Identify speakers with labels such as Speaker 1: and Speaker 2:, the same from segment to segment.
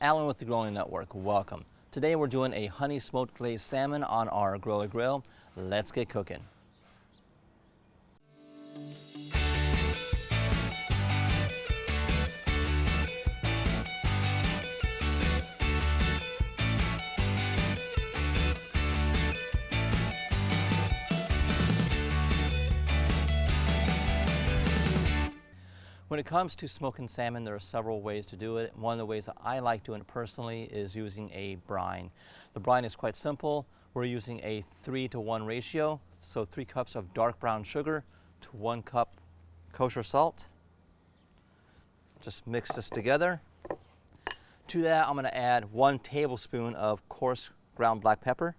Speaker 1: Alan with the Grilling Network, welcome. Today we're doing a honey smoked glazed salmon on our GrillaGrill. Let's get cooking. When it comes to smoking salmon, there are several ways to do it. One of the ways that I like doing it personally is using a brine. The brine is quite simple. We're using a 3-to-1 ratio, so 3 cups of dark brown sugar to 1 cup kosher salt. Just mix this together. To that, I'm going to add 1 tablespoon of coarse ground black pepper.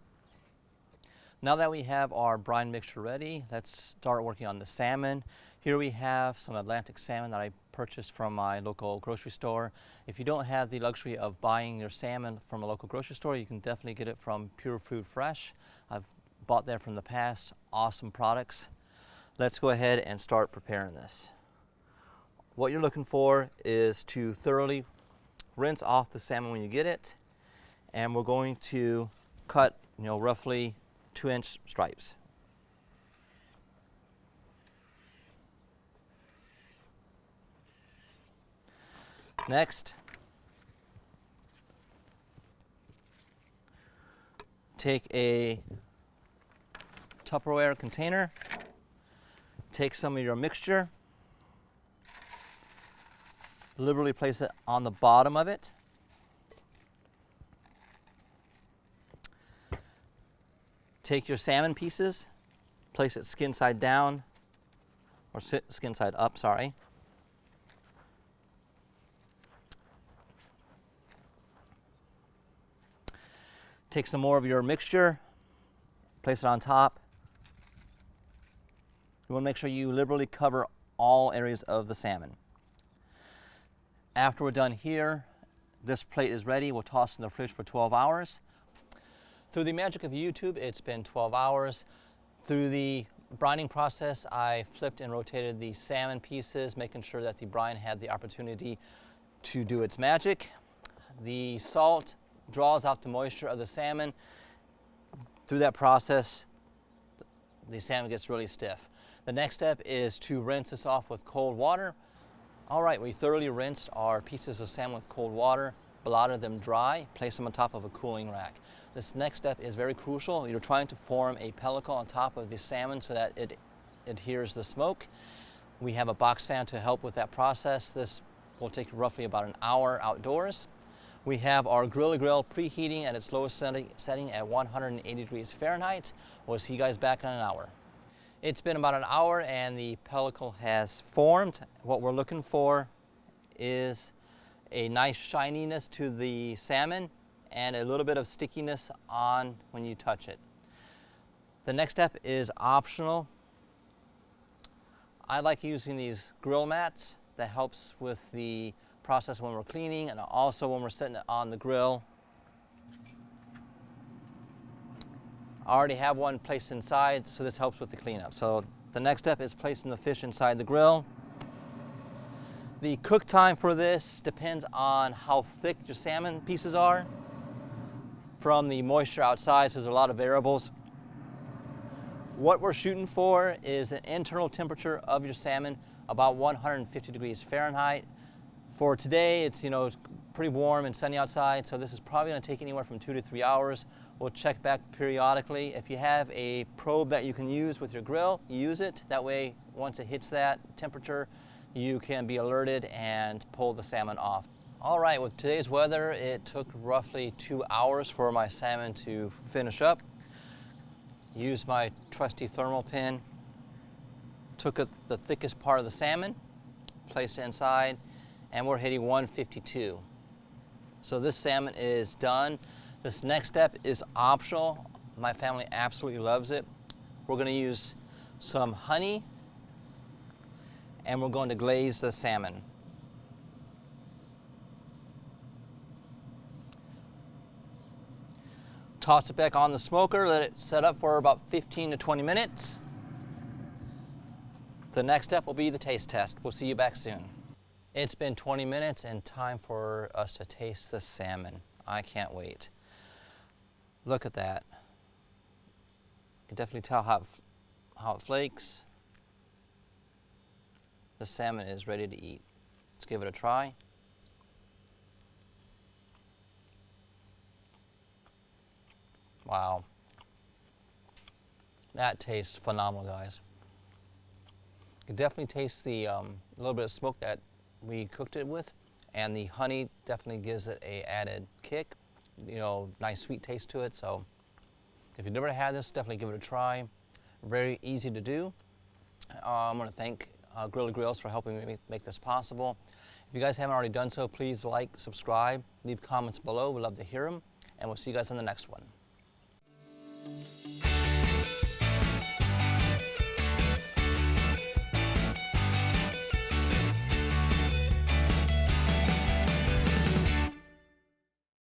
Speaker 1: Now that we have our brine mixture ready, let's start working on the salmon. Here we have some Atlantic salmon that I purchased from my local grocery store. If you don't have the luxury of buying your salmon from a local grocery store, you can definitely get it from Pure Food Fresh. I've bought that from the past. Awesome products. Let's go ahead and start preparing this. What you're looking for is to thoroughly rinse off the salmon when you get it, and we're going to cut, roughly 2-inch stripes. Next, take a Tupperware container, take some of your mixture, liberally place it on the bottom of it. Take your salmon pieces, place it skin side down, or skin side up, sorry. Take some more of your mixture, place it on top. You want to make sure you liberally cover all areas of the salmon. After we're done here, this plate is ready. We'll toss it in the fridge for 12 hours. Through the magic of YouTube, it's been 12 hours. Through the brining process, I flipped and rotated the salmon pieces, making sure that the brine had the opportunity to do its magic. The salt draws out the moisture of the salmon. Through that process, the salmon gets really stiff. The next step is to rinse this off with cold water. All right, we thoroughly rinsed our pieces of salmon with cold water, blotted them dry, placed them on top of a cooling rack. This next step is very crucial. You're trying to form a pellicle on top of the salmon so that it adheres the smoke. We have a box fan to help with that process. This will take roughly about an hour outdoors. We have our GrillaGrill preheating at its lowest setting at 180 degrees Fahrenheit. We'll see you guys back in an hour. It's been about an hour and the pellicle has formed. What we're looking for is a nice shininess to the salmon and a little bit of stickiness on when you touch it. The next step is optional. I like using these grill mats. That helps with the process when we're cleaning and also when we're setting it on the grill. I already have one placed inside, so this helps with the cleanup. So the next step is placing the fish inside the grill. The cook time for this depends on how thick your salmon pieces are from the moisture outside, so there's a lot of variables. What we're shooting for is an internal temperature of your salmon about 150 degrees Fahrenheit. For today, it's pretty warm and sunny outside, so this is probably going to take anywhere from 2 to 3 hours. We'll check back periodically. If you have a probe that you can use with your grill, use it. That way, once it hits that temperature, you can be alerted and pull the salmon off. All right, with today's weather, it took roughly 2 hours for my salmon to finish up. Used my trusty thermal pin, took the thickest part of the salmon, placed it inside, and we're hitting 152. So this salmon is done. This next step is optional. My family absolutely loves it. We're going to use some honey and we're going to glaze the salmon. Toss it back on the smoker, let it set up for about 15 to 20 minutes. The next step will be the taste test. We'll see you back soon. It's been 20 minutes and time for us to taste the salmon. I can't wait. Look at that. You can definitely tell how it flakes. The salmon is ready to eat. Let's give it a try. Wow. That tastes phenomenal, guys. You can definitely taste the little bit of smoke that we cooked it with, and the honey definitely gives it a added kick. You know, nice sweet taste to it. So if you've never had this, definitely give it a try. Very easy to do. I'm going to thank GrillaGrills for helping me make this possible. If you guys haven't already done so, please like, subscribe, leave comments below. We'd love to hear them, and we'll see you guys on the next one.